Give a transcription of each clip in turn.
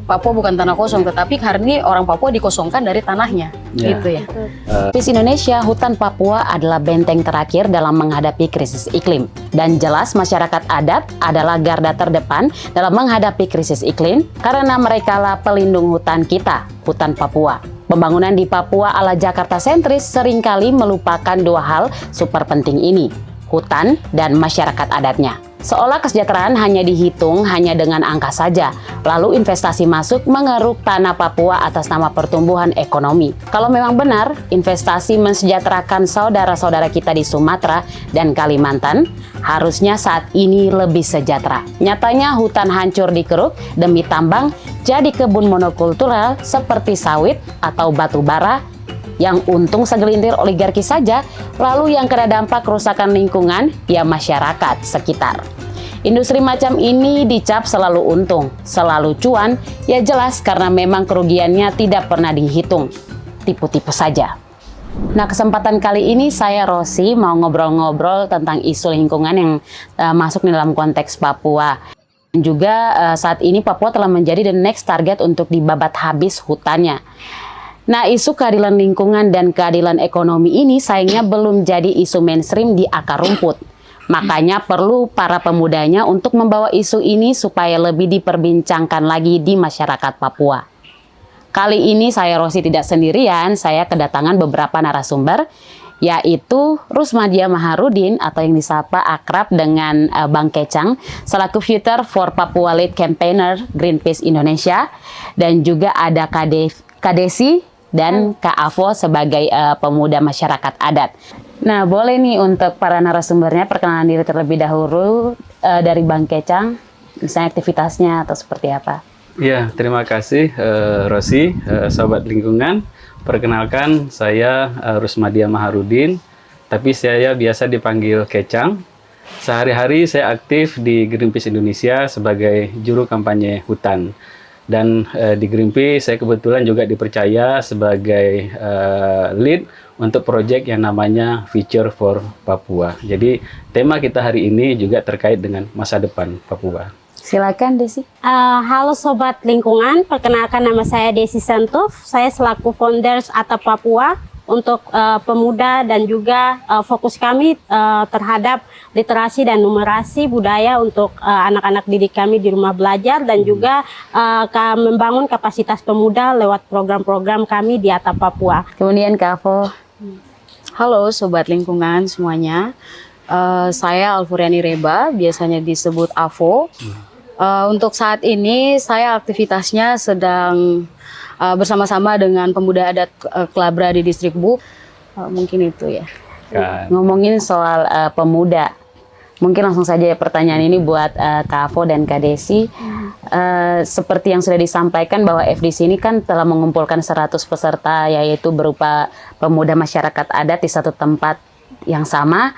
Papua bukan tanah kosong, tetapi hari ini orang Papua dikosongkan dari tanahnya, gitu ya. Greenpeace Indonesia, hutan Papua adalah benteng terakhir dalam menghadapi krisis iklim. Dan jelas masyarakat adat adalah garda terdepan dalam menghadapi krisis iklim karena merekalah pelindung hutan kita, hutan Papua. Pembangunan di Papua ala Jakarta sentris seringkali melupakan dua hal super penting ini, hutan dan masyarakat adatnya. Seolah kesejahteraan hanya dihitung hanya dengan angka saja, lalu investasi masuk mengeruk tanah Papua atas nama pertumbuhan ekonomi. Kalau memang benar, investasi mensejahterakan saudara-saudara kita di Sumatera dan Kalimantan, harusnya saat ini lebih sejahtera. Nyatanya hutan hancur dikeruk demi tambang, jadi kebun monokultural seperti sawit atau batu bara, yang untung segelintir oligarki saja, lalu yang kena dampak kerusakan lingkungan, ya masyarakat sekitar. Industri macam ini dicap selalu untung, selalu cuan, ya jelas karena memang kerugiannya tidak pernah dihitung. Tipu-tipu saja. Nah, kesempatan kali ini saya Rosi mau ngobrol-ngobrol tentang isu lingkungan yang masuk dalam konteks Papua. Juga saat ini Papua telah menjadi the next target untuk dibabat habis hutannya. Nah, isu keadilan lingkungan dan keadilan ekonomi ini sayangnya belum jadi isu mainstream di akar rumput. Makanya perlu para pemudanya untuk membawa isu ini supaya lebih diperbincangkan lagi di masyarakat Papua. Kali ini saya Rosi tidak sendirian, saya kedatangan beberapa narasumber, yaitu Rusmadia Maharudin atau yang disapa akrab dengan Bang Kecang, selaku Future for Papua Lead Campaigner Greenpeace Indonesia, dan juga ada Kak Desi dan Kak Avo sebagai pemuda masyarakat adat. Nah, boleh nih untuk para narasumbernya perkenalan diri terlebih dahulu dari Bang Kecang, misalnya aktivitasnya atau seperti apa. Ya, terima kasih Rosi, Sobat Lingkungan. Perkenalkan, saya Rusmadia Maharudin, tapi saya biasa dipanggil Kecang. Sehari-hari saya aktif di Greenpeace Indonesia sebagai juru kampanye hutan. Dan di Greenpeace saya kebetulan juga dipercaya sebagai lead untuk proyek yang namanya Future for Papua. Jadi tema kita hari ini juga terkait dengan masa depan Papua. Silakan Desi. Halo Sobat Lingkungan, perkenalkan nama saya Desi Santuf. Saya selaku founders Atap Papua untuk pemuda dan juga fokus kami terhadap literasi dan numerasi budaya untuk anak-anak didik kami di rumah belajar dan juga membangun kapasitas pemuda lewat program-program kami di Atap Papua. Kemudian Kak Avo. Halo Sobat Lingkungan semuanya, saya Alfuriani Reba, biasanya disebut Avo. Untuk saat ini saya aktivitasnya sedang bersama-sama dengan pemuda adat Klabra di Distrik Buk. Mungkin itu ya. Ngomongin soal pemuda, mungkin langsung saja ya pertanyaan ini buat Kak Avo dan Kak Desi. Seperti yang sudah disampaikan bahwa FDC ini kan telah mengumpulkan 100 peserta, yaitu berupa pemuda masyarakat adat di satu tempat yang sama.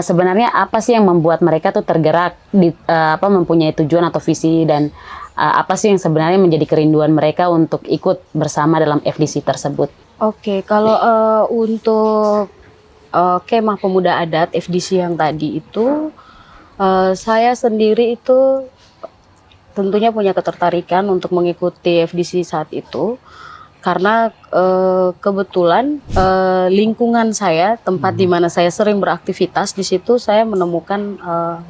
Sebenarnya apa sih yang membuat mereka tuh tergerak, mempunyai tujuan atau visi, dan apa sih yang sebenarnya menjadi kerinduan mereka untuk ikut bersama dalam FDC tersebut? Oke, kalau untuk kemah pemuda adat FDC yang tadi itu, saya sendiri itu tentunya punya ketertarikan untuk mengikuti FDC saat itu. Karena kebetulan lingkungan saya, tempat di mana saya sering beraktivitas, di situ saya menemukan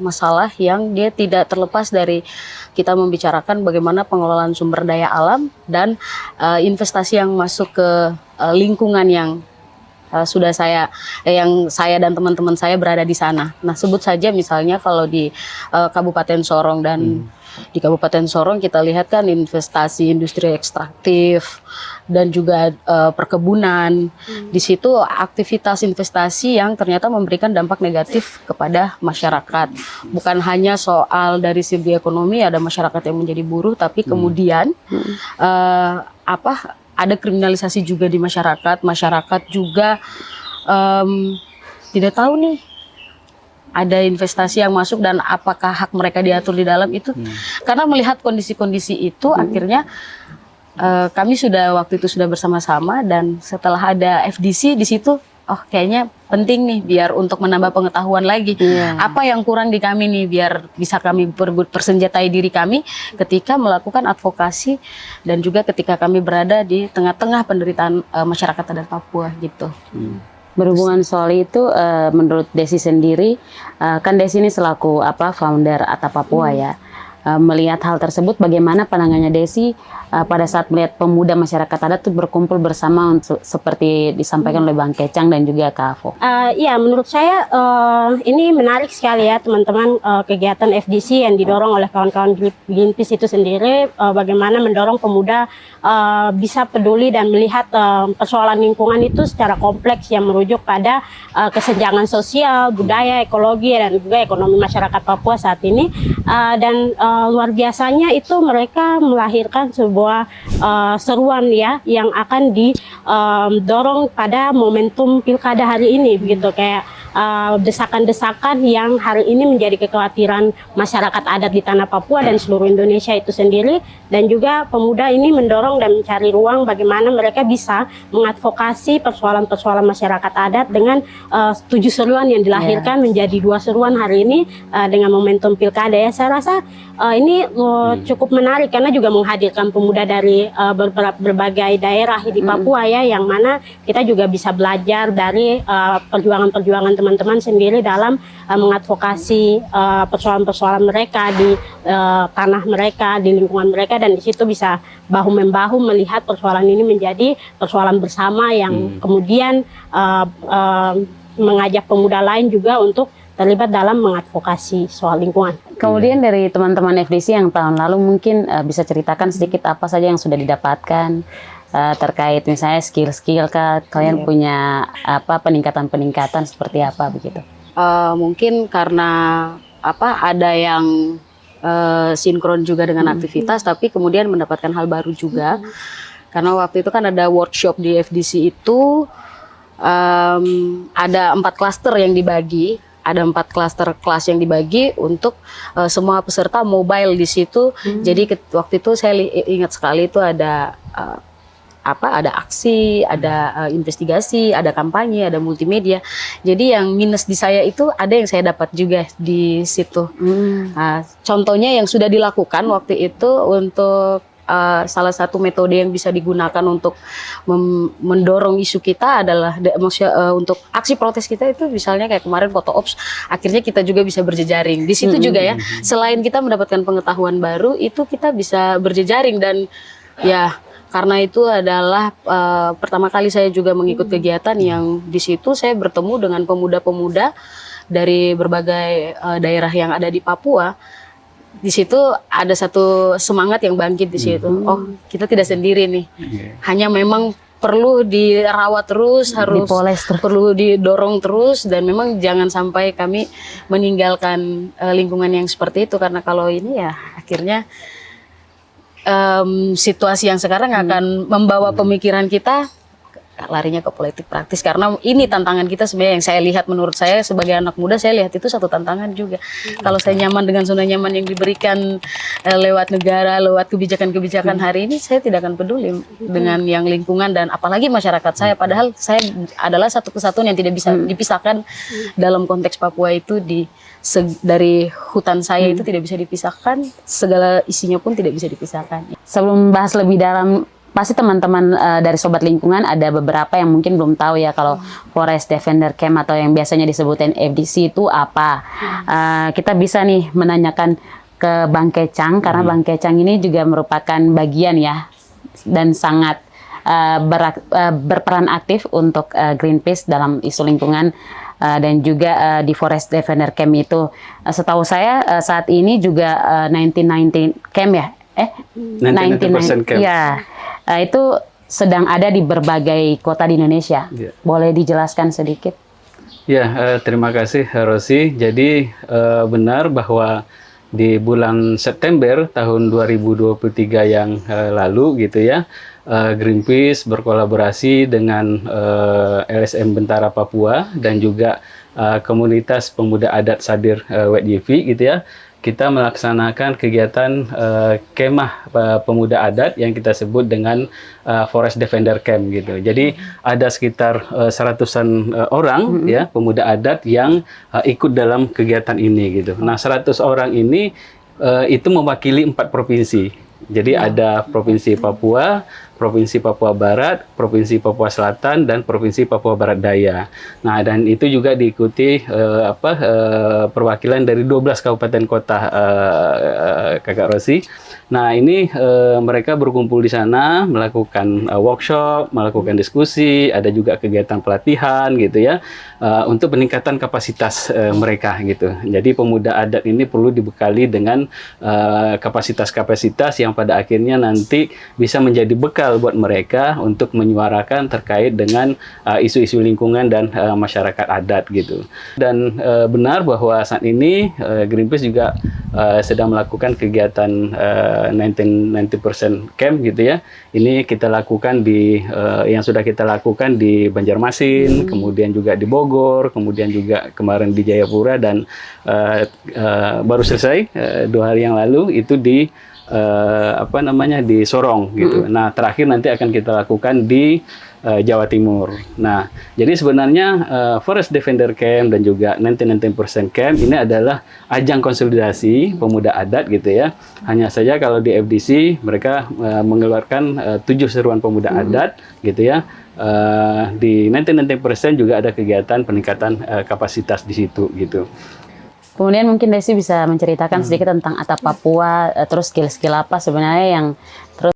masalah yang dia tidak terlepas dari kita membicarakan bagaimana pengelolaan sumber daya alam dan investasi yang masuk ke lingkungan yang yang saya dan teman-teman saya berada di sana. Nah, sebut saja misalnya kalau di Kabupaten Sorong dan di Kabupaten Sorong kita lihat kan investasi industri ekstraktif dan juga perkebunan. Di situ aktivitas investasi yang ternyata memberikan dampak negatif kepada masyarakat. Bukan hanya soal dari segi ekonomi ada masyarakat yang menjadi buruh, tapi kemudian ada kriminalisasi juga di masyarakat. Masyarakat juga tidak tahu nih ada investasi yang masuk dan apakah hak mereka diatur di dalam itu. Karena melihat kondisi-kondisi itu akhirnya kami waktu itu sudah bersama-sama, dan setelah ada FDC di situ oh kayaknya penting nih biar untuk menambah pengetahuan lagi. Apa yang kurang di kami nih biar bisa kami persenjatai diri kami ketika melakukan advokasi dan juga ketika kami berada di tengah-tengah penderitaan masyarakat adat Papua gitu. Berhubungan soal itu, menurut Desi sendiri, kan Desi ini selaku founder Ata Papua ya, melihat hal tersebut, bagaimana pandangannya Desi pada saat melihat pemuda masyarakat adat itu berkumpul bersama untuk seperti disampaikan oleh Bang Kecang dan juga Kak Avo? Ya, menurut saya ini menarik sekali ya teman-teman, kegiatan FDC yang didorong oleh kawan-kawan Greenpeace itu sendiri, bagaimana mendorong pemuda bisa peduli dan melihat persoalan lingkungan itu secara kompleks yang merujuk pada kesenjangan sosial, budaya, ekologi, dan juga ekonomi masyarakat Papua saat ini. Dan luar biasanya itu mereka melahirkan sebuah seruan ya yang akan didorong pada momentum pilkada hari ini begitu, kayak desakan-desakan yang hari ini menjadi kekhawatiran masyarakat adat di tanah Papua dan seluruh Indonesia itu sendiri, dan juga pemuda ini mendorong dan mencari ruang bagaimana mereka bisa mengadvokasi persoalan-persoalan masyarakat adat dengan 7 seruan yang dilahirkan menjadi 2 seruan hari ini dengan momentum pilkada ya. Saya rasa ini cukup menarik karena juga menghadirkan pemuda dari berbagai daerah di Papua ya, yang mana kita juga bisa belajar dari perjuangan-perjuangan teman-teman sendiri dalam mengadvokasi persoalan-persoalan mereka di tanah mereka, di lingkungan mereka, dan di situ bisa bahu-membahu melihat persoalan ini menjadi persoalan bersama yang kemudian mengajak pemuda lain juga untuk terlibat dalam mengadvokasi soal lingkungan. Kemudian dari teman-teman FDC yang tahun lalu mungkin bisa ceritakan sedikit apa saja yang sudah didapatkan terkait misalnya skill-skill kalian punya peningkatan-peningkatan seperti apa begitu? Mungkin karena ada yang sinkron juga dengan aktivitas, tapi kemudian mendapatkan hal baru juga. Karena waktu itu kan ada workshop di FDC itu ada 4 klaster yang dibagi. Ada 4 klaster kelas yang dibagi untuk semua peserta mobile di situ. Jadi waktu itu saya ingat sekali itu ada ada aksi, ada investigasi, ada kampanye, ada multimedia. Jadi yang minus di saya itu ada yang saya dapat juga di situ. Contohnya yang sudah dilakukan waktu itu untuk salah satu metode yang bisa digunakan untuk mendorong isu kita adalah untuk aksi protes kita itu, misalnya kayak kemarin foto ops, akhirnya kita juga bisa berjejaring di situ juga ya. Selain kita mendapatkan pengetahuan baru, itu kita bisa berjejaring, dan ya karena itu adalah pertama kali saya juga mengikut kegiatan yang di situ saya bertemu dengan pemuda-pemuda dari berbagai daerah yang ada di Papua. Di situ ada satu semangat yang bangkit di situ. Oh, kita tidak sendiri nih. Hanya memang perlu dirawat terus, harus perlu didorong terus, dan memang jangan sampai kami meninggalkan lingkungan yang seperti itu, karena kalau ini ya akhirnya situasi yang sekarang akan membawa pemikiran kita larinya ke politik praktis, karena ini tantangan kita sebenarnya. Yang saya lihat, menurut saya sebagai anak muda, saya lihat itu satu tantangan juga. Kalau saya nyaman dengan zona nyaman yang diberikan lewat negara, lewat kebijakan-kebijakan hari ini, saya tidak akan peduli dengan yang lingkungan dan apalagi masyarakat saya. Padahal saya adalah satu kesatuan yang tidak bisa dipisahkan dalam konteks Papua itu. Dari hutan saya itu tidak bisa dipisahkan, segala isinya pun tidak bisa dipisahkan. Sebelum bahas lebih dalam, pasti teman-teman dari Sobat Lingkungan ada beberapa yang mungkin belum tahu ya kalau Forest Defender Camp atau yang biasanya disebutin FDC itu apa. Kita bisa nih menanyakan ke Bang Kecang, karena Bang Kecang ini juga merupakan bagian ya dan sangat berperan aktif untuk Greenpeace dalam isu lingkungan. Dan juga di Forest Defender Camp itu, setahu saya saat ini juga 1990 Camp ya? 1990% Camp. Ya, itu sedang ada di berbagai kota di Indonesia. Boleh dijelaskan sedikit? Ya, terima kasih Rosi. Jadi benar bahwa di bulan September tahun 2023 yang lalu gitu ya, Greenpeace berkolaborasi dengan LSM Bentara Papua dan juga komunitas pemuda adat Sadir WetJV gitu ya, kita melaksanakan kegiatan kemah pemuda adat yang kita sebut dengan Forest Defender Camp gitu. Jadi ada sekitar seratusan orang ya pemuda adat yang ikut dalam kegiatan ini gitu. Nah, 100 orang ini itu mewakili 4 provinsi. Jadi ada Provinsi Papua, Provinsi Papua Barat, Provinsi Papua Selatan, dan Provinsi Papua Barat Daya. Nah, dan itu juga diikuti perwakilan dari 12 kabupaten kota, Kakak Rosi. Nah, ini mereka berkumpul di sana, melakukan workshop, melakukan diskusi, ada juga kegiatan pelatihan gitu ya, untuk peningkatan kapasitas mereka gitu. Jadi pemuda adat ini perlu dibekali dengan kapasitas-kapasitas yang pada akhirnya nanti bisa menjadi bekal buat mereka untuk menyuarakan terkait dengan isu-isu lingkungan dan masyarakat adat gitu. Dan benar bahwa saat ini Greenpeace juga sedang melakukan kegiatan 90% camp gitu ya. Ini kita lakukan di yang sudah kita lakukan di Banjarmasin, kemudian juga di Bogor, kemudian juga kemarin di Jayapura, dan baru selesai 2 hari yang lalu itu di di Sorong gitu. Nah, terakhir nanti akan kita lakukan di Jawa Timur. Nah, jadi sebenarnya Forest Defender Camp dan juga 90% Camp ini adalah ajang konsolidasi pemuda adat gitu ya. Hanya saja kalau di FDC mereka mengeluarkan 7 seruan pemuda adat gitu ya. Di 90% juga ada kegiatan peningkatan kapasitas di situ gitu. Kemudian mungkin Desi bisa menceritakan sedikit tentang Atap Papua, terus skill-skill apa sebenarnya yang terus